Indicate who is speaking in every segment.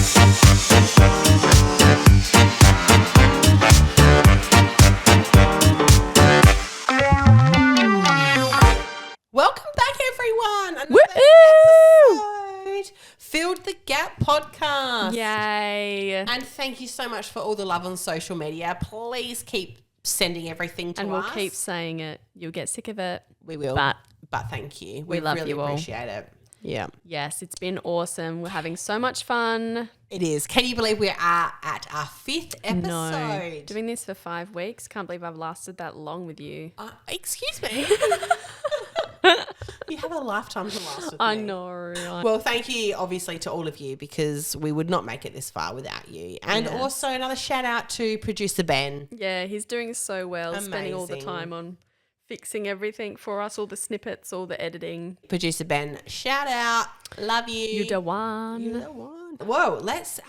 Speaker 1: Welcome back, everyone. Another episode. Filled the Gap podcast.
Speaker 2: Yay.
Speaker 1: And thank you so much for all the love on social media. Please keep sending everything to us.
Speaker 2: And we'll keep saying it. You'll get sick of it.
Speaker 1: We will.
Speaker 2: But
Speaker 1: thank you.
Speaker 2: we love
Speaker 1: really
Speaker 2: you all.
Speaker 1: Appreciate it. Yeah.
Speaker 2: Yes, it's been awesome. We're having so much fun.
Speaker 1: It is. Can you believe we are at our 5th episode?
Speaker 2: No. Doing this for 5 weeks. Can't believe I've lasted that long with you.
Speaker 1: Excuse me. You have a lifetime to last with
Speaker 2: I
Speaker 1: me.
Speaker 2: know. Right?
Speaker 1: Well, thank you, obviously, to all of you, because we would not make it this far without you. And also another shout out to producer Ben.
Speaker 2: Yeah, he's doing so well, spending all the
Speaker 1: Amazing.
Speaker 2: time on fixing everything for us, all the snippets, all the editing.
Speaker 1: Producer Ben, shout out. Love you.
Speaker 2: You're the one.
Speaker 1: You're the one. Whoa, let's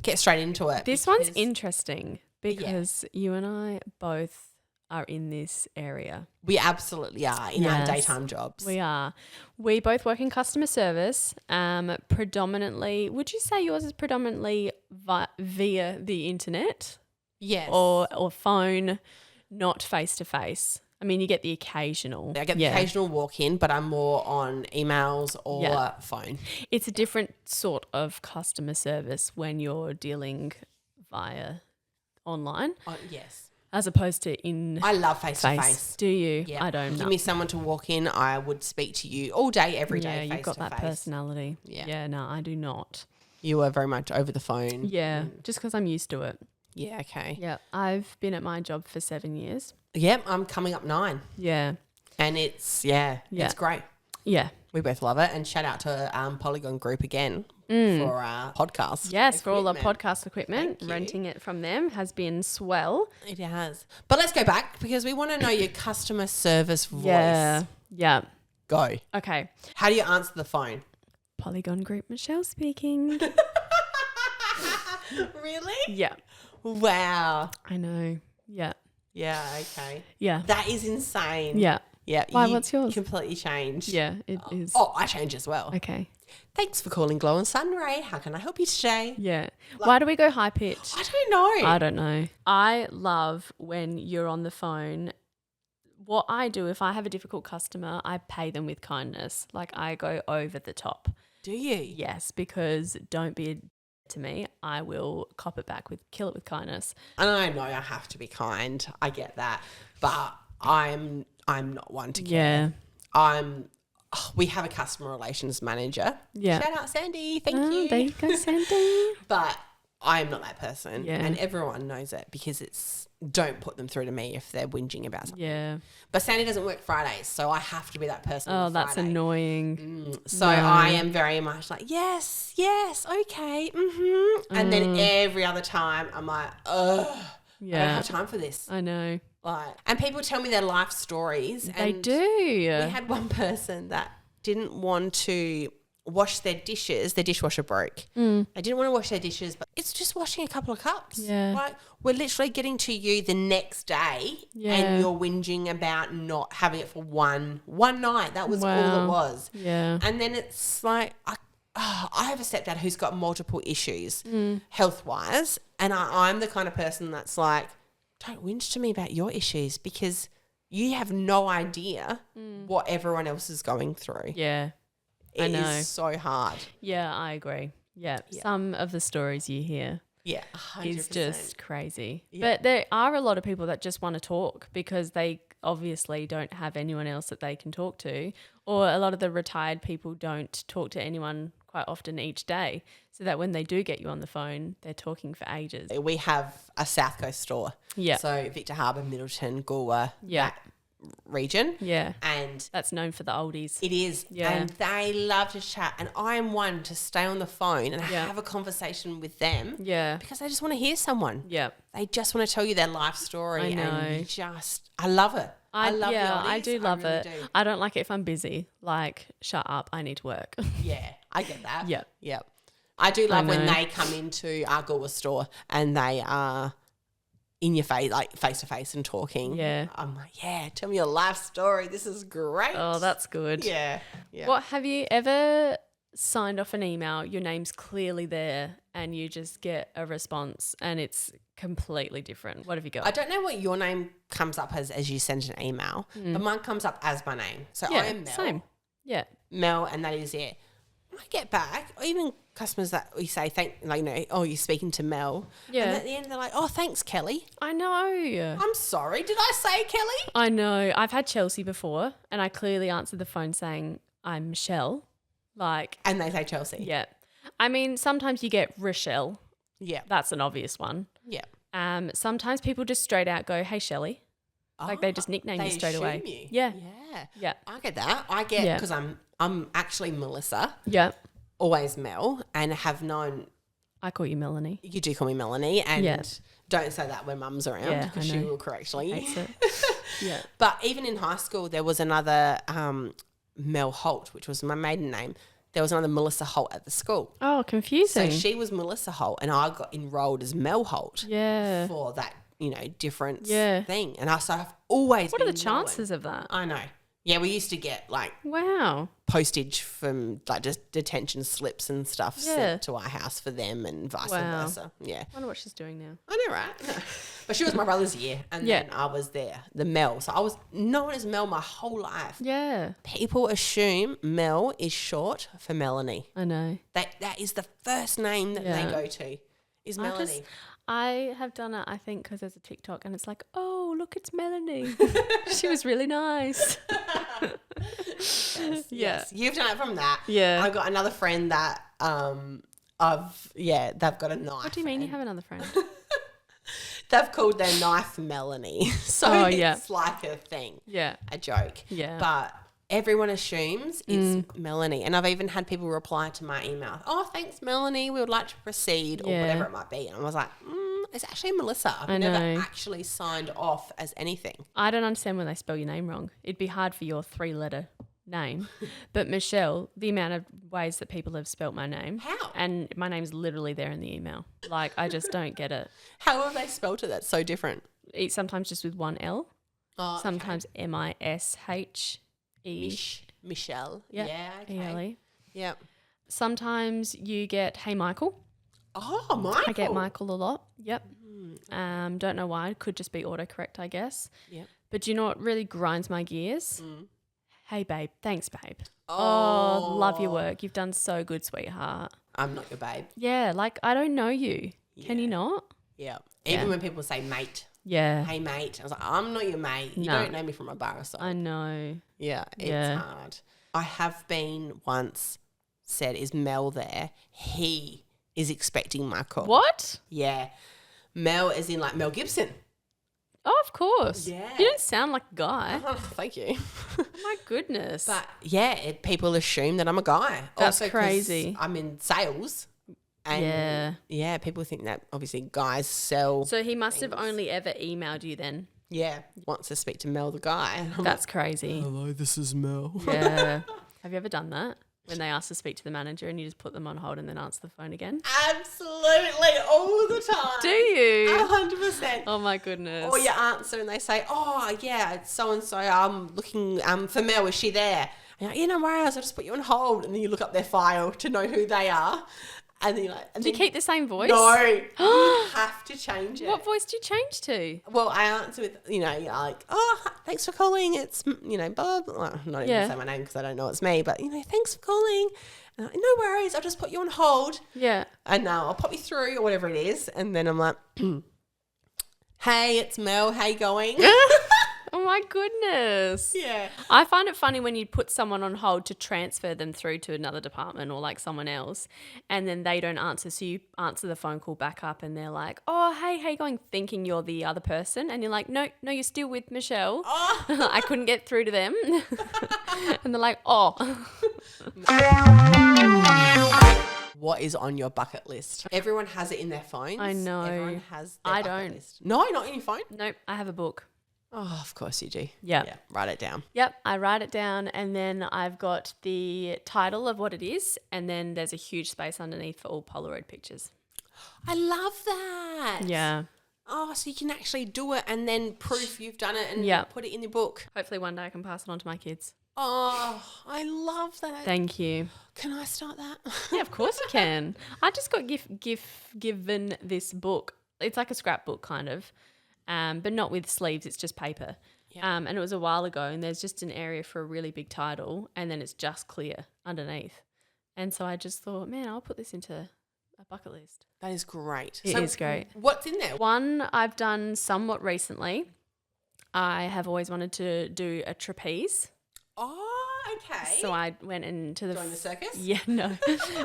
Speaker 1: get straight into it.
Speaker 2: This one's interesting because you and I both are in this area.
Speaker 1: We absolutely are in our daytime jobs.
Speaker 2: We are. We both work in customer service, predominantly. Would you say yours is predominantly via the internet?
Speaker 1: Yes.
Speaker 2: Or phone, not face-to-face? I mean, you get the occasional.
Speaker 1: I get the occasional walk-in, but I'm more on emails or phone.
Speaker 2: It's a different sort of customer service when you're dealing via online.
Speaker 1: Yes.
Speaker 2: As opposed to in
Speaker 1: I love face-to-face.
Speaker 2: Do you?
Speaker 1: Yeah.
Speaker 2: I don't know.
Speaker 1: Give me someone to walk in, I would speak to you all day, every day,
Speaker 2: Yeah, you've got that
Speaker 1: face-to-face.
Speaker 2: personality. Yeah, no, I do not.
Speaker 1: You are very much over the phone.
Speaker 2: Yeah, just because I'm used to it.
Speaker 1: Yeah, okay.
Speaker 2: Yeah, I've been at my job for 7 years.
Speaker 1: Yep, I'm coming up 9.
Speaker 2: Yeah.
Speaker 1: And it's great.
Speaker 2: Yeah.
Speaker 1: We both love it. And shout out to Polygon Group again for our podcast.
Speaker 2: Yes, for all the
Speaker 1: equipment.
Speaker 2: podcast equipment.
Speaker 1: Thank you.
Speaker 2: Renting it from them has been swell.
Speaker 1: It has. But let's go back because we want to know your customer service voice.
Speaker 2: Yeah. Yeah.
Speaker 1: Go.
Speaker 2: Okay.
Speaker 1: How do you answer the phone?
Speaker 2: Polygon Group, Michelle speaking.
Speaker 1: Really?
Speaker 2: Yeah.
Speaker 1: Wow.
Speaker 2: I know. Yeah.
Speaker 1: Yeah, okay.
Speaker 2: Yeah.
Speaker 1: That is insane.
Speaker 2: Yeah.
Speaker 1: Yeah.
Speaker 2: Why,
Speaker 1: you
Speaker 2: what's yours?
Speaker 1: Completely changed.
Speaker 2: Yeah, it is.
Speaker 1: Oh, I change as well.
Speaker 2: Okay.
Speaker 1: Thanks for calling Glow and Sunray. How can I help you today?
Speaker 2: Yeah. Why do we go high pitch?
Speaker 1: I don't know.
Speaker 2: I don't know. I love when you're on the phone. What I do, if I have a difficult customer, I pay them with kindness. Like I go over the top.
Speaker 1: Do you?
Speaker 2: Yes, because don't be a to me. I will cop it back kill it with kindness.
Speaker 1: And I know I have to be kind. I get that. But I'm not one to care.
Speaker 2: Yeah.
Speaker 1: We have a customer relations manager.
Speaker 2: Yeah.
Speaker 1: Shout out Sandy. Thank you.
Speaker 2: There you go, Sandy.
Speaker 1: But I am not that person.
Speaker 2: Yeah.
Speaker 1: And everyone knows it because don't put them through to me if they're whinging about something.
Speaker 2: Yeah.
Speaker 1: But Sandy doesn't work Fridays, so I have to be that person.
Speaker 2: Oh,
Speaker 1: on
Speaker 2: that's
Speaker 1: Friday.
Speaker 2: annoying.
Speaker 1: So I am very much like, yes, okay, And then every other time I'm like, ugh, I don't have time for this.
Speaker 2: I know.
Speaker 1: And people tell me their life stories.
Speaker 2: They
Speaker 1: and
Speaker 2: do.
Speaker 1: We had one person that didn't want to wash their dishes. Their dishwasher broke. They didn't want to wash their dishes, but it's just washing a couple of cups.
Speaker 2: Yeah.
Speaker 1: Like we're literally getting to you the next day and you're whinging about not having it for one night. That was all it was.
Speaker 2: Yeah.
Speaker 1: And then it's like, I have a stepdad who's got multiple issues health-wise, and I'm the kind of person that's like, don't whinge to me about your issues because you have no idea what everyone else is going through.
Speaker 2: Yeah.
Speaker 1: It
Speaker 2: I know.
Speaker 1: is so hard.
Speaker 2: Yeah, I agree. Yeah. Some of the stories you hear
Speaker 1: Yeah, 100%.
Speaker 2: is just crazy.
Speaker 1: Yeah.
Speaker 2: But there are a lot of people that just want to talk because they obviously don't have anyone else that they can talk to, or a lot of the retired people don't talk to anyone quite often each day, so that when they do get you on the phone, they're talking for ages.
Speaker 1: We have a South Coast store.
Speaker 2: Yeah.
Speaker 1: So Victor Harbour, Middleton, Goolwa,
Speaker 2: Yeah.
Speaker 1: that region.
Speaker 2: Yeah.
Speaker 1: And
Speaker 2: That's known for the oldies.
Speaker 1: it is.
Speaker 2: Yeah.
Speaker 1: And they love to chat. And I'm one to stay on the phone and
Speaker 2: Yeah.
Speaker 1: have a conversation with them.
Speaker 2: Yeah.
Speaker 1: Because they just want to hear someone.
Speaker 2: Yeah.
Speaker 1: They just want to tell you their life story.
Speaker 2: I know.
Speaker 1: And I love it. I love the
Speaker 2: I
Speaker 1: oldies.
Speaker 2: do love
Speaker 1: really
Speaker 2: it.
Speaker 1: do.
Speaker 2: I don't like it if I'm busy. Like, shut up, I need to work.
Speaker 1: Yeah, I get that.
Speaker 2: Yeah.
Speaker 1: Yeah. I do love when
Speaker 2: know.
Speaker 1: they come into our Goolwa store and they are in your face, like face to face and talking.
Speaker 2: Yeah.
Speaker 1: I'm like, yeah, tell me your life story. This is great.
Speaker 2: Oh, that's good.
Speaker 1: Yeah. Yeah.
Speaker 2: What have you ever signed off an email, your name's clearly there, and you just get a response and it's completely different? What have you got?
Speaker 1: I don't know what your name comes up as you send an email, but mine comes up as my name. So I am Mel.
Speaker 2: Same. Yeah.
Speaker 1: Mel, and that is it. I get back, or even customers that we say, oh, you're speaking to Mel.
Speaker 2: Yeah.
Speaker 1: And at the end, they're like, oh, thanks, Kelly.
Speaker 2: I know.
Speaker 1: I'm sorry. Did I say Kelly?
Speaker 2: I know. I've had Chelsea before, and I clearly answered the phone saying, I'm Michelle.
Speaker 1: And they say Chelsea.
Speaker 2: Yeah. I mean, sometimes you get Rochelle.
Speaker 1: Yeah.
Speaker 2: That's an obvious one.
Speaker 1: Yeah.
Speaker 2: Sometimes people just straight out go, hey, Shelley. They just nickname you straight away.
Speaker 1: You.
Speaker 2: Yeah.
Speaker 1: Yeah.
Speaker 2: Yeah.
Speaker 1: I get that. I get, because I'm actually Melissa.
Speaker 2: Yeah.
Speaker 1: Always Mel, and have known.
Speaker 2: I call you Melanie.
Speaker 1: You do call me Melanie, and don't say that when Mum's around because she will correct you.
Speaker 2: Hates it. Yeah.
Speaker 1: But even in high school, there was another Mel Holt, which was my maiden name. There was another Melissa Holt at the school.
Speaker 2: Oh, confusing.
Speaker 1: So she was Melissa Holt, and I got enrolled as Mel Holt.
Speaker 2: Yeah.
Speaker 1: For that, different
Speaker 2: Yeah.
Speaker 1: thing. And I've always
Speaker 2: What
Speaker 1: been
Speaker 2: are the chances of that?
Speaker 1: I know. Yeah, we used to get
Speaker 2: Wow.
Speaker 1: postage from just detention slips and stuff sent to our house for them and vice versa. Yeah.
Speaker 2: I wonder what she's doing now.
Speaker 1: I know, right? But she was my brother's year, and then I was there, the Mel. So I was known as Mel my whole life.
Speaker 2: Yeah.
Speaker 1: People assume Mel is short for Melanie.
Speaker 2: I know.
Speaker 1: That is the first name that they go to, is Melanie.
Speaker 2: I have done it, I think, because there's a TikTok and it's like, oh, look, it's Melanie. She was really nice.
Speaker 1: Yes. You've done it from that.
Speaker 2: Yeah.
Speaker 1: I've got another friend that they've got a knife.
Speaker 2: What do you mean you have another friend?
Speaker 1: They've called their knife Melanie. So it's like a thing.
Speaker 2: Yeah.
Speaker 1: A joke.
Speaker 2: Yeah.
Speaker 1: But everyone assumes it's Melanie. And I've even had people reply to my email, oh, thanks, Melanie. We would like to proceed or whatever it might be. And I was like, it's actually Melissa. I've never actually signed off as anything.
Speaker 2: I don't understand when they spell your name wrong. It'd be hard for your 3-letter name. But Michelle, the amount of ways that people have spelt my name.
Speaker 1: How?
Speaker 2: And my name's literally there in the email. I just don't get it.
Speaker 1: How have they spelled it? That's so different.
Speaker 2: Sometimes just with one L.
Speaker 1: Oh,
Speaker 2: sometimes Mishe.
Speaker 1: Michelle.
Speaker 2: Yeah.
Speaker 1: Yeah, okay.
Speaker 2: E-L-E.
Speaker 1: Yep.
Speaker 2: Sometimes you get, hey, Michael.
Speaker 1: Oh, Michael.
Speaker 2: I get Michael a lot. Yep. Don't know why. Could just be autocorrect, I guess.
Speaker 1: Yep.
Speaker 2: But do you know what really grinds my gears? Hey, babe. Thanks, babe.
Speaker 1: Oh,
Speaker 2: love your work. You've done so good, sweetheart.
Speaker 1: I'm not your babe.
Speaker 2: Yeah, I don't know you. Can you not?
Speaker 1: Yeah. Even when people say mate.
Speaker 2: Yeah.
Speaker 1: Hey, mate. I was like, I'm not your mate. You don't know me from a bar or something.
Speaker 2: I know.
Speaker 1: Yeah, it's hard. I have been once said, is Mel there? He is expecting my call.
Speaker 2: What?
Speaker 1: Yeah. Mel as in Mel Gibson.
Speaker 2: Oh, of course.
Speaker 1: Yeah.
Speaker 2: You don't sound like a guy.
Speaker 1: Oh, thank you.
Speaker 2: My goodness.
Speaker 1: But yeah, people assume that I'm a guy.
Speaker 2: That's
Speaker 1: also
Speaker 2: crazy.
Speaker 1: I'm in sales. And yeah, people think that obviously guys sell.
Speaker 2: So he must have only ever emailed you then.
Speaker 1: Yeah, wants to speak to Mel, the guy.
Speaker 2: That's crazy.
Speaker 1: Hello, this is Mel.
Speaker 2: Yeah. Have you ever done that? When they ask to speak to the manager and you just put them on hold and then answer the phone again?
Speaker 1: Absolutely, all the time.
Speaker 2: Do you?
Speaker 1: 100%.
Speaker 2: Oh my goodness.
Speaker 1: Or you answer and they say, oh yeah, it's so-and-so, I'm looking for Mel, is she there? And you're like, no worries, I'll just put you on hold. And then you look up their file to know who they are. And then you're like,
Speaker 2: do you keep the same voice?
Speaker 1: No, you have to change it.
Speaker 2: What voice do you change to?
Speaker 1: Well, I answer with, you're like, oh, thanks for calling. It's, blah, blah, blah. Well, I'm not even going to say my name because I don't know it's me, but, thanks for calling. And I'm like, no worries, I'll just put you on hold.
Speaker 2: Yeah.
Speaker 1: And now I'll pop you through or whatever it is. And then I'm like, hey, it's Mel. How you going?
Speaker 2: Oh my goodness.
Speaker 1: Yeah.
Speaker 2: I find it funny when you put someone on hold to transfer them through to another department or someone else and then they don't answer. So you answer the phone call back up and they're like, oh, hey, how you going? Thinking you're the other person. And you're like, no, you're still with Michelle.
Speaker 1: Oh.
Speaker 2: I couldn't get through to them. And they're like, oh.
Speaker 1: What is on your bucket list? Everyone has it in their phones.
Speaker 2: I know.
Speaker 1: Everyone has their
Speaker 2: I
Speaker 1: bucket
Speaker 2: don't.
Speaker 1: list. No, not in your phone?
Speaker 2: Nope, I have a book.
Speaker 1: Oh, of course you do.
Speaker 2: Yeah.
Speaker 1: Yeah, write it down.
Speaker 2: Yep, I write it down and then I've got the title of what it is and then there's a huge space underneath for all Polaroid pictures.
Speaker 1: I love that.
Speaker 2: Yeah.
Speaker 1: Oh, so you can actually do it and then proof you've done it and put it in your book.
Speaker 2: Hopefully one day I can pass it on to my kids.
Speaker 1: Oh, I love that.
Speaker 2: Thank you.
Speaker 1: Can I start that?
Speaker 2: Yeah, of course you can. I just got given this book. It's like a scrapbook kind of, but not with sleeves. It's just paper.
Speaker 1: Yeah.
Speaker 2: And it was a while ago, and there's just an area for a really big title, and then it's just clear underneath. And so I just thought, man, I'll put this into a bucket list.
Speaker 1: That is great.
Speaker 2: It is great.
Speaker 1: What's in there?
Speaker 2: One I've done somewhat recently. I have always wanted to do a trapeze.
Speaker 1: Oh, okay.
Speaker 2: So I went into the
Speaker 1: Join the circus?
Speaker 2: Yeah, no.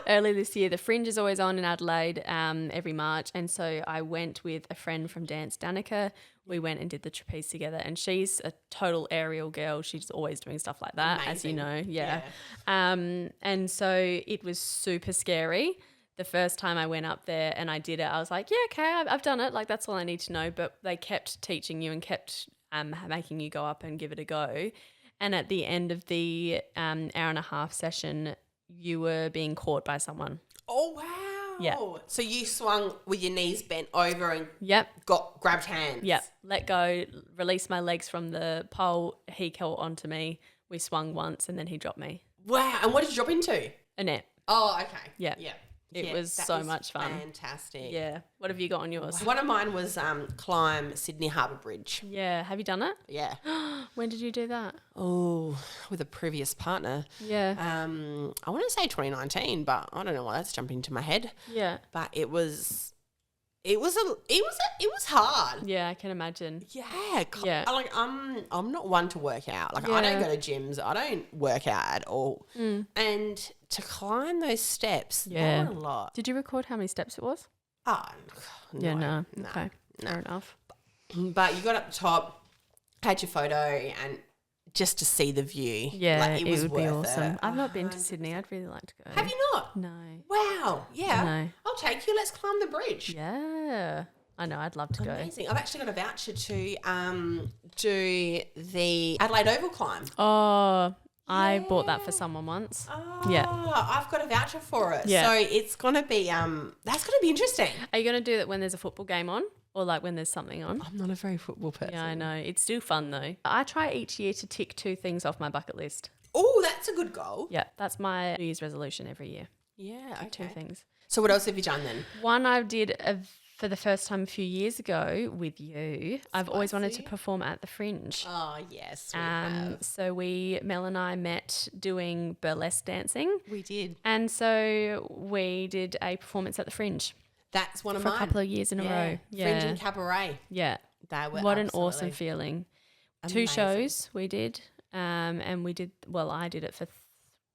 Speaker 2: Early this year, the Fringe is always on in Adelaide every March, and so I went with a friend from Dance, Danica. We went and did the trapeze together, and she's a total aerial girl. She's always doing stuff like that, as you know. Yeah. And so it was super scary. The first time I went up there and I did it, I was like, yeah, okay, I've done it. Like, that's all I need to know. But they kept teaching you and kept making you go up and give it a go. And at the end of the hour and a half session, you were being caught by someone.
Speaker 1: Oh, wow.
Speaker 2: Yeah.
Speaker 1: So you swung with your knees bent over and
Speaker 2: Yep.
Speaker 1: grabbed hands.
Speaker 2: Yep. Let go, release my legs from the pole. He caught onto me. We swung once and then he dropped me.
Speaker 1: Wow. And what did you drop into?
Speaker 2: A net.
Speaker 1: Oh, okay.
Speaker 2: Yeah.
Speaker 1: Yeah.
Speaker 2: It was
Speaker 1: that
Speaker 2: so much fun.
Speaker 1: Fantastic.
Speaker 2: Yeah. What have you got on yours?
Speaker 1: One of mine was climb Sydney Harbour Bridge.
Speaker 2: Yeah. Have you done it?
Speaker 1: Yeah.
Speaker 2: When did you do that?
Speaker 1: Oh, with a previous partner.
Speaker 2: Yeah.
Speaker 1: I want to say 2019, but I don't know why that's jumping into my head.
Speaker 2: Yeah.
Speaker 1: But it was hard.
Speaker 2: Yeah, I can imagine.
Speaker 1: Yeah.
Speaker 2: Yeah.
Speaker 1: I'm not one to work out. Like I don't go to gyms. I don't work out at all. And to climb those steps,
Speaker 2: Yeah.
Speaker 1: not a lot.
Speaker 2: Did you record how many steps it was?
Speaker 1: Oh, no.
Speaker 2: Yeah, no.
Speaker 1: No.
Speaker 2: Okay. Fair enough.
Speaker 1: But you got up the top, had your photo, and just to see the view.
Speaker 2: Yeah,
Speaker 1: like,
Speaker 2: it
Speaker 1: was
Speaker 2: would be
Speaker 1: worth
Speaker 2: awesome.
Speaker 1: it.
Speaker 2: I've not been to Sydney. I'd really like to go.
Speaker 1: Have you not?
Speaker 2: No.
Speaker 1: Wow. Yeah.
Speaker 2: No.
Speaker 1: I'll take you. Let's climb the bridge.
Speaker 2: Yeah. I know. I'd love to go.
Speaker 1: Amazing. I've actually got a voucher to do the Adelaide Oval climb.
Speaker 2: Oh, I bought that for someone once.
Speaker 1: Oh,
Speaker 2: Yeah.
Speaker 1: I've got a voucher for it.
Speaker 2: Yeah.
Speaker 1: So it's gonna be that's gonna be interesting.
Speaker 2: Are you going to do that when there's a football game on or like when there's something on?
Speaker 1: I'm not a very football person.
Speaker 2: Yeah, I know. It's still fun though. I try each year to tick 2 things off my bucket list.
Speaker 1: Oh, that's a good goal.
Speaker 2: Yeah, that's my New Year's resolution every year.
Speaker 1: Yeah, okay.
Speaker 2: 2 things.
Speaker 1: So what else have you done then?
Speaker 2: One I did for the first time a few years ago with you. I've always wanted to perform at the Fringe.
Speaker 1: Oh, yes, we have.
Speaker 2: So Mel and I met doing burlesque dancing.
Speaker 1: We did.
Speaker 2: And so we did a performance at the Fringe
Speaker 1: That's one of
Speaker 2: for
Speaker 1: mine.
Speaker 2: a couple of years in a row. Yeah.
Speaker 1: Fringe and Cabaret.
Speaker 2: Yeah.
Speaker 1: They were
Speaker 2: What an
Speaker 1: absolutely
Speaker 2: awesome feeling.
Speaker 1: amazing.
Speaker 2: 2 shows we did. And I did it for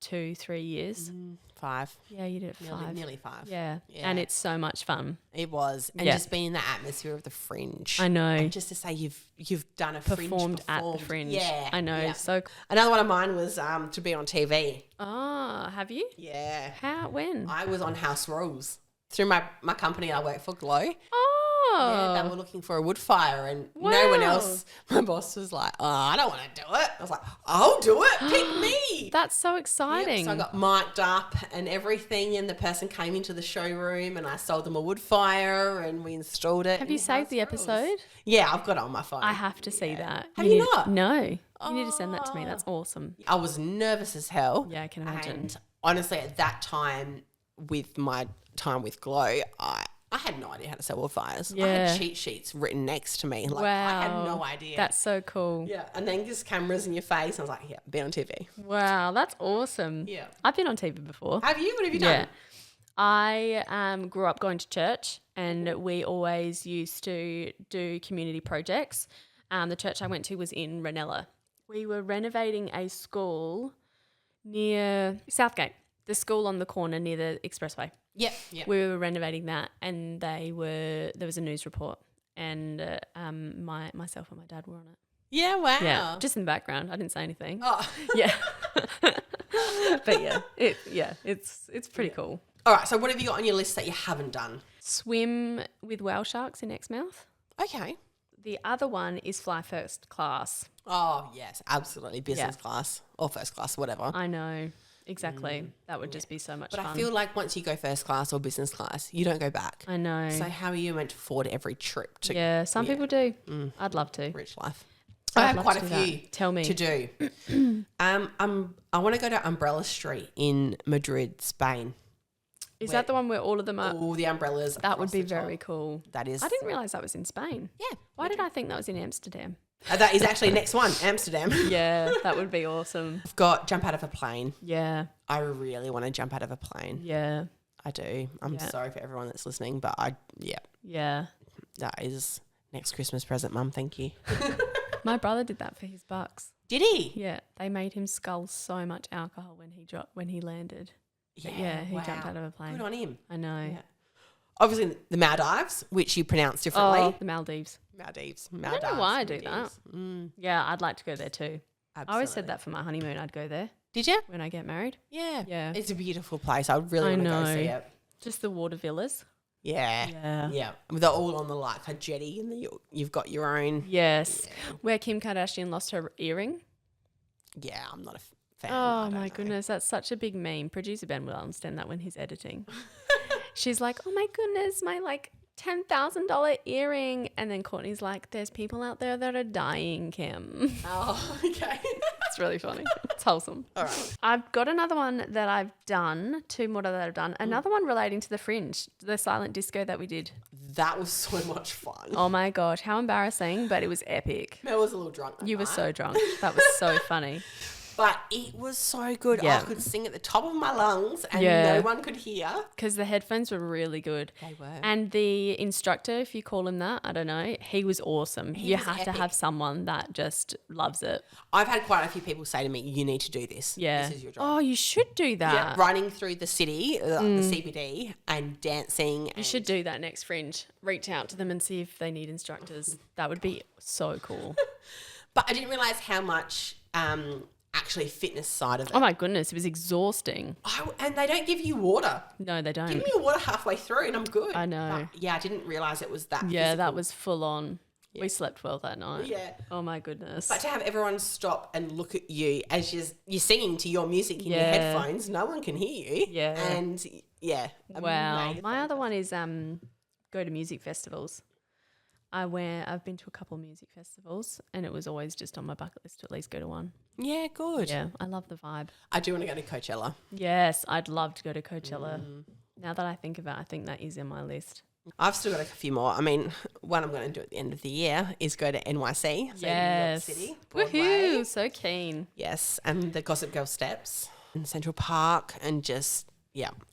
Speaker 2: 2-3 years.
Speaker 1: 5.
Speaker 2: Yeah, you did it for 5.
Speaker 1: Nearly 5.
Speaker 2: Yeah.
Speaker 1: Yeah.
Speaker 2: And it's so much fun.
Speaker 1: It was. And
Speaker 2: Yeah.
Speaker 1: just being in the atmosphere of the Fringe.
Speaker 2: I know.
Speaker 1: And just to say you've done a
Speaker 2: Performed
Speaker 1: Fringe
Speaker 2: at the Fringe.
Speaker 1: Yeah.
Speaker 2: I know.
Speaker 1: Yeah.
Speaker 2: So
Speaker 1: Another one of mine was to be on TV.
Speaker 2: Oh, have you?
Speaker 1: Yeah.
Speaker 2: How? When?
Speaker 1: I was on House Rules through my company I work for, Glow.
Speaker 2: Oh.
Speaker 1: Yeah, they were looking for a wood fire and no
Speaker 2: Wow.
Speaker 1: one else. My boss was like, oh, I don't want to do it. I was like, I'll do it. Pick me.
Speaker 2: That's so
Speaker 1: Yep,
Speaker 2: exciting.
Speaker 1: so I got mic'd up and everything, and the person came into the showroom and I sold them a wood fire and we installed it.
Speaker 2: Have you
Speaker 1: in
Speaker 2: saved the
Speaker 1: House Rules.
Speaker 2: episode?
Speaker 1: Yeah, I've got it on my phone.
Speaker 2: I have to see that.
Speaker 1: Have you
Speaker 2: need-
Speaker 1: not?
Speaker 2: No. You need to send that to me. That's awesome.
Speaker 1: I was nervous as hell.
Speaker 2: Yeah, I can imagine.
Speaker 1: And honestly, at that time, with my time with Glow, I had no idea how to sell wood fires. I
Speaker 2: Yeah.
Speaker 1: had cheat sheets written next to me. Like,
Speaker 2: Wow.
Speaker 1: I had no idea.
Speaker 2: That's so cool.
Speaker 1: yeah. And then just cameras in your face. I was like, yeah, be on TV.
Speaker 2: Wow, that's awesome.
Speaker 1: Yeah.
Speaker 2: I've been on TV before.
Speaker 1: Have you? What have you done?
Speaker 2: Yeah. I grew up going to church, and we always used to do community projects. The church I went to was in Ranella. We were renovating a school near Southgate, the school on the corner near the expressway.
Speaker 1: Yep. Yep.
Speaker 2: We were renovating that, and there was a news report, and myself and my dad were on it.
Speaker 1: Yeah. Wow.
Speaker 2: Yeah, just in the background. I didn't say anything.
Speaker 1: Oh.
Speaker 2: Yeah, but yeah, it's pretty cool.
Speaker 1: All right. So what have you got on your list that you haven't done?
Speaker 2: Swim with whale sharks in Exmouth.
Speaker 1: Okay.
Speaker 2: The other one is fly first class.
Speaker 1: Oh, yes. Absolutely. Business class or first class, whatever.
Speaker 2: I know. Exactly. That would just be so much
Speaker 1: But
Speaker 2: fun.
Speaker 1: I feel like once you go first class or business class, you don't go back.
Speaker 2: I know.
Speaker 1: So how are you meant to afford every trip to
Speaker 2: yeah, some people do. I'd love to.
Speaker 1: rich life? I
Speaker 2: I'd
Speaker 1: have
Speaker 2: love
Speaker 1: quite
Speaker 2: to
Speaker 1: a
Speaker 2: do that.
Speaker 1: few
Speaker 2: Tell me.
Speaker 1: to do. I want to go to Umbrella Street in Madrid, Spain.
Speaker 2: Is that the one where all of them are?
Speaker 1: All the umbrellas.
Speaker 2: That would
Speaker 1: across
Speaker 2: be
Speaker 1: the
Speaker 2: very
Speaker 1: top.
Speaker 2: cool.
Speaker 1: That is.
Speaker 2: I didn't realise that was in Spain.
Speaker 1: Yeah.
Speaker 2: Why did I think that was in Amsterdam?
Speaker 1: That is actually next one, Amsterdam.
Speaker 2: Yeah, that would be awesome.
Speaker 1: I've got jump out of a plane.
Speaker 2: Yeah,
Speaker 1: I really want to jump out of a plane.
Speaker 2: yeah,
Speaker 1: I do. I'm
Speaker 2: Yeah.
Speaker 1: sorry for everyone that's listening, but
Speaker 2: yeah.
Speaker 1: that is next Christmas present, Mum. Thank you.
Speaker 2: My brother did that for his bucks.
Speaker 1: Did he?
Speaker 2: Yeah, they made him scull so much alcohol when he landed. But yeah, he jumped out of a plane.
Speaker 1: Good on him.
Speaker 2: I know.
Speaker 1: Yeah. Obviously, the Maldives, which you pronounce differently.
Speaker 2: Oh, the Maldives.
Speaker 1: Maldives.
Speaker 2: I don't know why I do that.
Speaker 1: Maldives. Mm,
Speaker 2: Yeah, I'd like to go there too.
Speaker 1: absolutely.
Speaker 2: I always said that for my honeymoon. I'd go there
Speaker 1: Did you?
Speaker 2: when I get married.
Speaker 1: Yeah.
Speaker 2: Yeah.
Speaker 1: It's a beautiful place. I really
Speaker 2: I
Speaker 1: want to go
Speaker 2: know.
Speaker 1: see it.
Speaker 2: Just the water villas.
Speaker 1: Yeah.
Speaker 2: Yeah.
Speaker 1: Yeah. They're all on the like a jetty, and then you've got your own.
Speaker 2: Yes. Where Kim Kardashian lost her earring.
Speaker 1: Yeah, I'm not a fan.
Speaker 2: Oh my goodness, that's such a big meme. Producer Ben will understand that when he's editing. She's like, "Oh my goodness, my like $10,000 earring," and then Courtney's like, "There's people out there that are dying, Kim."
Speaker 1: Oh, okay.
Speaker 2: It's really funny. It's wholesome.
Speaker 1: All right.
Speaker 2: I've got another one that I've done. Two more that I've done. Another one relating to the Fringe, the silent disco that we did.
Speaker 1: That was so much fun.
Speaker 2: Oh my gosh, how embarrassing, but it was epic.
Speaker 1: Mel was a little drunk.
Speaker 2: You were so drunk. That was so funny.
Speaker 1: But it was so good.
Speaker 2: Yeah.
Speaker 1: I could sing at the top of my lungs and
Speaker 2: Yeah.
Speaker 1: no one could hear.
Speaker 2: Because the headphones were really good.
Speaker 1: They were.
Speaker 2: And the instructor, if you call him that, I don't know, he was awesome. You
Speaker 1: was
Speaker 2: have to
Speaker 1: epic.
Speaker 2: have someone that just loves it.
Speaker 1: I've had quite a few people say to me, you need to do this.
Speaker 2: Yeah.
Speaker 1: This is your job.
Speaker 2: Oh, you should do that.
Speaker 1: Yeah, running through the city, the CBD, and dancing.
Speaker 2: You should do that next Fringe. Reach out to them and see if they need instructors. That would be so cool.
Speaker 1: But I didn't realise how much actually fitness side of it.
Speaker 2: Oh my goodness, it was exhausting.
Speaker 1: And they don't give you water.
Speaker 2: No, they don't.
Speaker 1: Give me water halfway through and I'm good.
Speaker 2: I know.
Speaker 1: But yeah, I didn't realise it was that
Speaker 2: Yeah, that
Speaker 1: physical.
Speaker 2: was full on. We slept well that night.
Speaker 1: Yeah.
Speaker 2: Oh my goodness.
Speaker 1: But to have everyone stop and look at you as you're singing to your music in your
Speaker 2: Yeah.
Speaker 1: headphones, no one can hear you.
Speaker 2: Yeah.
Speaker 1: And yeah.
Speaker 2: Wow.
Speaker 1: amazing.
Speaker 2: My other one is go to music festivals. I've been to a couple of music festivals and it was always just on my bucket list to at least go to one.
Speaker 1: Yeah, good.
Speaker 2: Yeah, I love the vibe.
Speaker 1: I do want to go to Coachella.
Speaker 2: Yes, I'd love to go to Coachella. Now that I think of it, I think that is in my list.
Speaker 1: I've still got a few more. I mean, one I'm going to do at the end of the year is go to NYC. So
Speaker 2: Yes.
Speaker 1: New York City. Broadway.
Speaker 2: Woohoo, so keen.
Speaker 1: Yes, and the Gossip Girl steps in Central Park and just,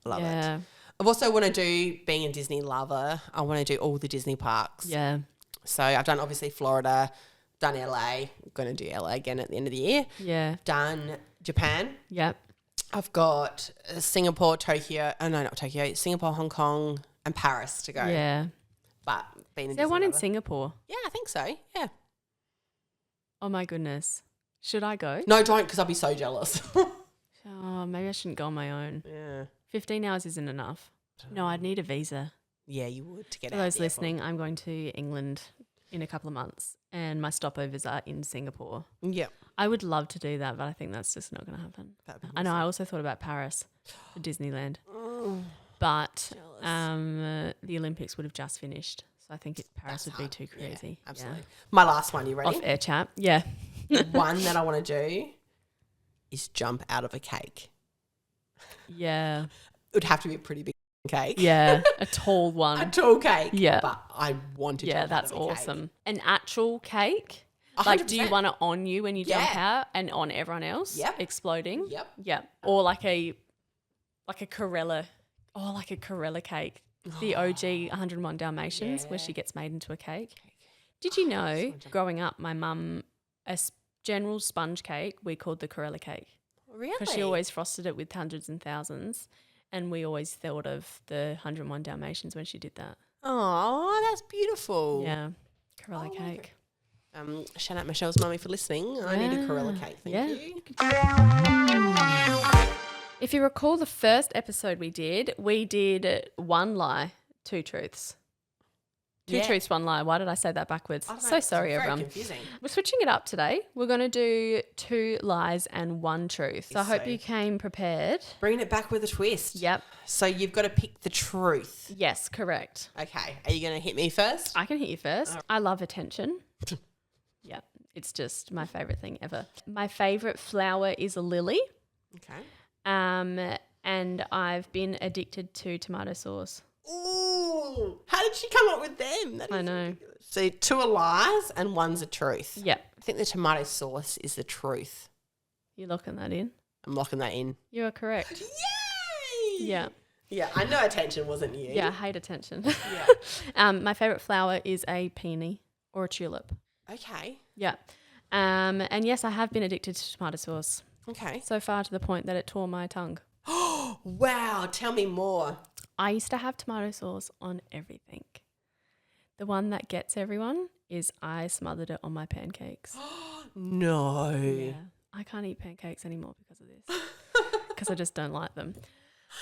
Speaker 1: love it. I've also want to do, being a Disney lover, I want to do all the Disney parks.
Speaker 2: Yeah.
Speaker 1: So I've done obviously Florida, done LA, going to do LA again at the end of the year.
Speaker 2: Yeah.
Speaker 1: Done Japan.
Speaker 2: Yep.
Speaker 1: I've got Singapore, Tokyo, not Tokyo, Singapore, Hong Kong and Paris to go.
Speaker 2: Yeah.
Speaker 1: But being a
Speaker 2: Is there
Speaker 1: Disney
Speaker 2: one in
Speaker 1: lover-
Speaker 2: Singapore?
Speaker 1: Yeah, I think so. Yeah.
Speaker 2: Oh my goodness. Should I go?
Speaker 1: No, don't, because I'll be so jealous.
Speaker 2: Oh, maybe I shouldn't go on my own.
Speaker 1: Yeah.
Speaker 2: 15 hours isn't enough. No, I'd need a visa.
Speaker 1: Yeah, you would to get
Speaker 2: For
Speaker 1: out.
Speaker 2: those
Speaker 1: of the airport.
Speaker 2: listening, I'm going to England in a couple of months and my stopovers are in Singapore.
Speaker 1: Yeah.
Speaker 2: I would love to do that, but I think that's just not going to happen.
Speaker 1: That'd be
Speaker 2: I know. I also thought about Paris for Disneyland, but the Olympics would have just finished. So I think Paris would be too crazy.
Speaker 1: Yeah, absolutely. My last one, you ready?
Speaker 2: Off air chat. Yeah.
Speaker 1: One that I want to do is jump out of a cake.
Speaker 2: Yeah.
Speaker 1: It would have to be a pretty big cake.
Speaker 2: Yeah. A tall one.
Speaker 1: A tall cake.
Speaker 2: Yeah.
Speaker 1: But I want to
Speaker 2: Yeah,
Speaker 1: jump
Speaker 2: that's
Speaker 1: out of a cake.
Speaker 2: awesome. An actual cake? Like, do you
Speaker 1: 100%.
Speaker 2: want it on you when you jump
Speaker 1: Yeah.
Speaker 2: out and on everyone else?
Speaker 1: Yep.
Speaker 2: Exploding?
Speaker 1: Yep.
Speaker 2: Yeah. Or like a Corella. Oh, like a Corella cake. The OG 101 Dalmatians where she gets made into a cake. Did you know, growing up, my mum, general sponge cake we called the Corella cake.
Speaker 1: Really?
Speaker 2: Because she always frosted it with hundreds and thousands. And we always thought of the 101 Dalmatians when she did that.
Speaker 1: Oh, that's beautiful.
Speaker 2: Yeah. Corella cake.
Speaker 1: Shout out Michelle's mummy for listening. I need a Corella cake. Thank you.
Speaker 2: If you recall the first episode we did one lie, two truths. Two truths, one lie. Why did I say that backwards?
Speaker 1: I don't know,
Speaker 2: So
Speaker 1: it's
Speaker 2: sorry,
Speaker 1: very
Speaker 2: everyone.
Speaker 1: confusing.
Speaker 2: We're switching it up today. We're going to do two lies and one truth. So I hope
Speaker 1: So-
Speaker 2: you came prepared.
Speaker 1: Bringing it back with a twist.
Speaker 2: Yep.
Speaker 1: So you've got to pick the truth.
Speaker 2: Yes, correct.
Speaker 1: Okay. Are you going to hit me first?
Speaker 2: I can hit you first. I love attention. Yeah. It's just my favourite thing ever. My favourite flower is a lily.
Speaker 1: Okay.
Speaker 2: And I've been addicted to tomato sauce.
Speaker 1: Ooh, how did she come up with them? That
Speaker 2: I
Speaker 1: is
Speaker 2: know.
Speaker 1: ridiculous. So 2 are lies and 1's a truth.
Speaker 2: Yeah.
Speaker 1: I think the tomato sauce is the truth.
Speaker 2: You're locking that in?
Speaker 1: I'm locking that in.
Speaker 2: You are correct.
Speaker 1: Yay!
Speaker 2: Yeah.
Speaker 1: Yeah, I know attention wasn't you.
Speaker 2: Yeah, I hate attention.
Speaker 1: Yeah.
Speaker 2: My favourite flower is a peony or a tulip.
Speaker 1: Okay.
Speaker 2: Yeah. And yes, I have been addicted to tomato sauce.
Speaker 1: Okay.
Speaker 2: So far to the point that it tore my tongue.
Speaker 1: Oh, wow. Tell me more.
Speaker 2: I used to have tomato sauce on everything. The one that gets everyone is I smothered it on my pancakes.
Speaker 1: No.
Speaker 2: Yeah. I can't eat pancakes anymore because of this. Because I just don't like them.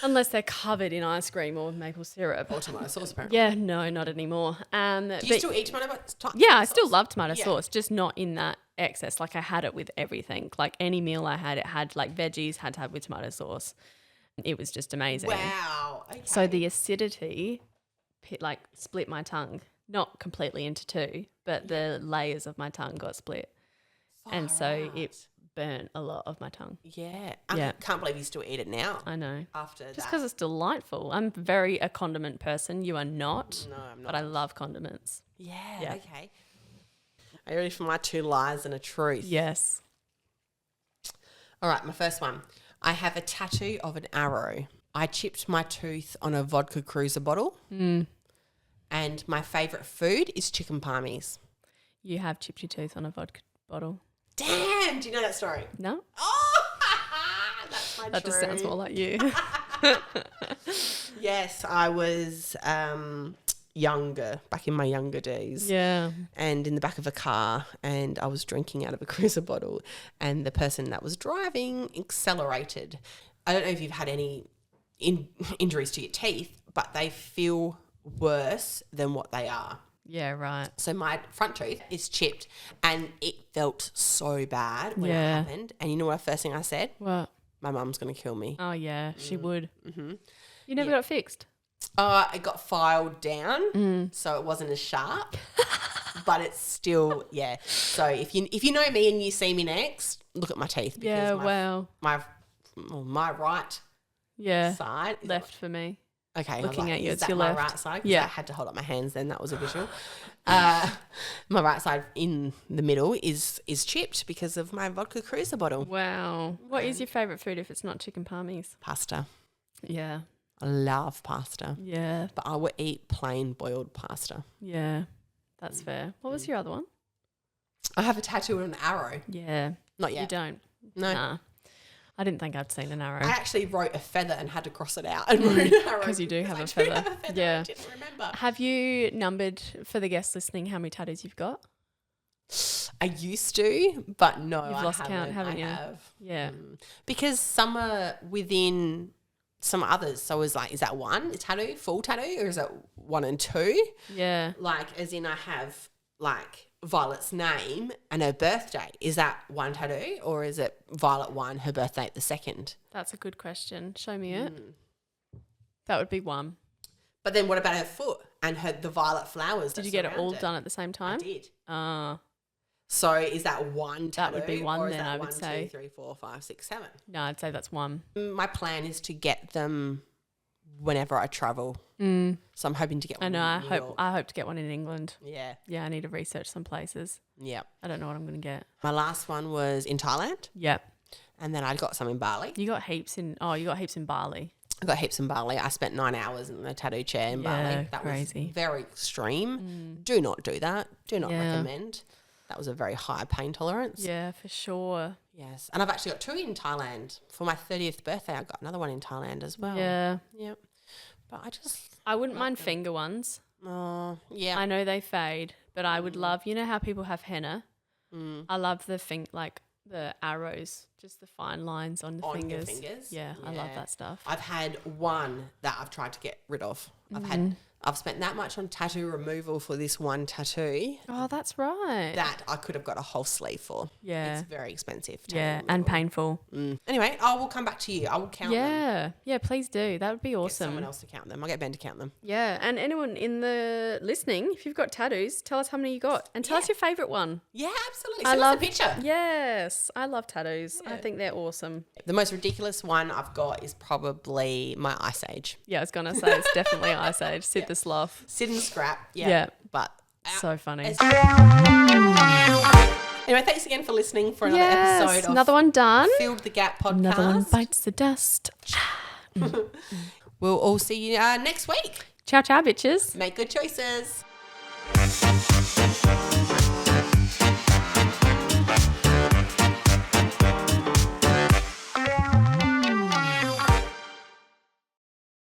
Speaker 2: Unless they're covered in ice cream or maple syrup.
Speaker 1: Or tomato sauce, apparently.
Speaker 2: Yeah, no, not anymore.
Speaker 1: Do you still eat tomato sauce?
Speaker 2: Yeah, I still love tomato sauce, just not in that excess. Like I had it with everything. Like any meal I had, it had like veggies, had to have with tomato sauce. It was just amazing.
Speaker 1: Wow. Okay.
Speaker 2: So the acidity like split my tongue, not completely into 2, but the layers of my tongue got split. And so it burnt a lot of my tongue.
Speaker 1: Yeah. I can't believe you still eat it now.
Speaker 2: I know.
Speaker 1: After that.
Speaker 2: Just because it's delightful. I'm very a condiment person. You are not.
Speaker 1: No, I'm not.
Speaker 2: But I love condiments.
Speaker 1: Yeah.
Speaker 2: Yeah.
Speaker 1: Okay. Are you ready for my 2 lies and a truth?
Speaker 2: Yes.
Speaker 1: All right, my first one. I have a tattoo of an arrow. I chipped my tooth on a vodka cruiser bottle. And my favourite food is chicken palmies.
Speaker 2: You have chipped your tooth on a vodka bottle.
Speaker 1: Damn, do you know that story?
Speaker 2: No?
Speaker 1: Oh, that's my
Speaker 2: That just sounds more like you.
Speaker 1: Yes, I was younger, back in my younger days.
Speaker 2: Yeah.
Speaker 1: And in the back of a car, and I was drinking out of a cruiser bottle, and the person that was driving accelerated. I don't know if you've had any injuries to your teeth, but they feel worse than what they are.
Speaker 2: Yeah, right.
Speaker 1: So my front tooth is chipped, and it felt so bad when it
Speaker 2: Yeah.
Speaker 1: happened. And you know what the first thing I said?
Speaker 2: What?
Speaker 1: My mum's going to kill me.
Speaker 2: Oh, yeah, she would.
Speaker 1: Mm-hmm.
Speaker 2: You never got it fixed?
Speaker 1: It got filed down, so it wasn't as sharp, but it's still, yeah. So if you know me and you see me next, look at my teeth. Because
Speaker 2: Yeah, wow.
Speaker 1: my right
Speaker 2: Yeah.
Speaker 1: side.
Speaker 2: Left for me.
Speaker 1: Okay,
Speaker 2: Looking at you,
Speaker 1: is
Speaker 2: it's
Speaker 1: that
Speaker 2: your
Speaker 1: my
Speaker 2: left.
Speaker 1: right side? 'Cause
Speaker 2: Yeah.
Speaker 1: I had to hold up my hands then. That was a visual. My right side in the middle is chipped because of my vodka cruiser bottle.
Speaker 2: Wow. What is your favourite food if it's not chicken palmies?
Speaker 1: Pasta.
Speaker 2: Yeah.
Speaker 1: I love pasta,
Speaker 2: Yeah.
Speaker 1: but I would eat plain boiled pasta.
Speaker 2: Yeah. That's fair. What was your other one?
Speaker 1: I have a tattoo of an arrow.
Speaker 2: Yeah.
Speaker 1: Not
Speaker 2: You
Speaker 1: yet.
Speaker 2: don't?
Speaker 1: No.
Speaker 2: Nah. I didn't think I'd seen an arrow.
Speaker 1: I actually wrote a feather and had to cross it out and wrote an arrow.
Speaker 2: Because you do
Speaker 1: because
Speaker 2: have
Speaker 1: I
Speaker 2: a
Speaker 1: do
Speaker 2: feather.
Speaker 1: have a feather.
Speaker 2: Yeah.
Speaker 1: I didn't remember.
Speaker 2: Have you numbered, for the guests listening, how many tattoos you've got?
Speaker 1: I used to, but no,
Speaker 2: You've
Speaker 1: I
Speaker 2: lost count, haven't
Speaker 1: I
Speaker 2: you?
Speaker 1: have.
Speaker 2: Yeah.
Speaker 1: Because some are within some others. So I was like, is that one tattoo, full tattoo, or is it 1 and 2?
Speaker 2: Yeah.
Speaker 1: Like, as in I have like Violet's name and her birthday. Is that one tattoo, or is it Violet 1, her birthday at the 2nd?
Speaker 2: That's a good question. Show me it. That would be 1.
Speaker 1: But then what about her foot and the violet flowers?
Speaker 2: Did
Speaker 1: that
Speaker 2: you get it
Speaker 1: surround
Speaker 2: all done at the same
Speaker 1: I
Speaker 2: time?
Speaker 1: did.
Speaker 2: Ah.
Speaker 1: So is that one
Speaker 2: That
Speaker 1: tattoo?
Speaker 2: would be one
Speaker 1: or is
Speaker 2: then,
Speaker 1: that
Speaker 2: I would
Speaker 1: 1,
Speaker 2: say.
Speaker 1: 2, 3, 4, 5, 6, 7?
Speaker 2: No, I'd say that's 1.
Speaker 1: My plan is to get them whenever I travel. So I'm hoping to get
Speaker 2: I
Speaker 1: one
Speaker 2: know.
Speaker 1: in New York.
Speaker 2: I hope to get one in England.
Speaker 1: Yeah.
Speaker 2: Yeah, I need to research some places.
Speaker 1: Yeah.
Speaker 2: I don't know what I'm going to get.
Speaker 1: My last one was in Thailand,
Speaker 2: Yeah.
Speaker 1: and then I got some in Bali.
Speaker 2: You got heaps in Bali.
Speaker 1: I got heaps in Bali. I spent 9 hours in the tattoo chair in
Speaker 2: Yeah,
Speaker 1: Bali. That
Speaker 2: crazy.
Speaker 1: was very extreme. Do not do that. Do not
Speaker 2: Yeah.
Speaker 1: recommend. That was a very high pain tolerance.
Speaker 2: Yeah, for sure.
Speaker 1: Yes. And I've actually got 2 in Thailand. For my 30th birthday, I got another one in Thailand as well.
Speaker 2: Yeah.
Speaker 1: Yep. But
Speaker 2: I wouldn't mind finger ones.
Speaker 1: yeah.
Speaker 2: I know they fade, but I would love, you know how people have henna? I love the the arrows, just the fine lines on the
Speaker 1: On
Speaker 2: fingers.
Speaker 1: your fingers?
Speaker 2: Yeah, I love that stuff.
Speaker 1: I've had one that I've tried to get rid of. I've I've spent that much on tattoo removal for this one tattoo
Speaker 2: Oh, that's right.
Speaker 1: that I could have got a whole sleeve for.
Speaker 2: Yeah.
Speaker 1: It's very expensive. tattoo
Speaker 2: Yeah,
Speaker 1: removal.
Speaker 2: and painful.
Speaker 1: Anyway, I will come back to you. I will count them.
Speaker 2: Yeah, please do. That would be
Speaker 1: Get
Speaker 2: awesome.
Speaker 1: someone else to count them. I'll get Ben to count them.
Speaker 2: Yeah, and anyone in the listening, if you've got tattoos, tell us how many you got and tell us your favourite one.
Speaker 1: Yeah, absolutely.
Speaker 2: I
Speaker 1: Send
Speaker 2: love
Speaker 1: us a picture.
Speaker 2: Yes, I love tattoos. I think they're awesome.
Speaker 1: The most ridiculous one I've got is probably my Ice Age.
Speaker 2: Yeah, I was gonna say it's definitely Ice Age. Sid the Sloth.
Speaker 1: Sid and Scrap. Yeah.
Speaker 2: Yeah.
Speaker 1: But
Speaker 2: So funny.
Speaker 1: anyway, thanks again for listening for another episode of
Speaker 2: another one done.
Speaker 1: Filled the Gap podcast.
Speaker 2: Another one bites the dust.
Speaker 1: We'll all see you next week.
Speaker 2: Ciao, ciao, bitches.
Speaker 1: Make good choices.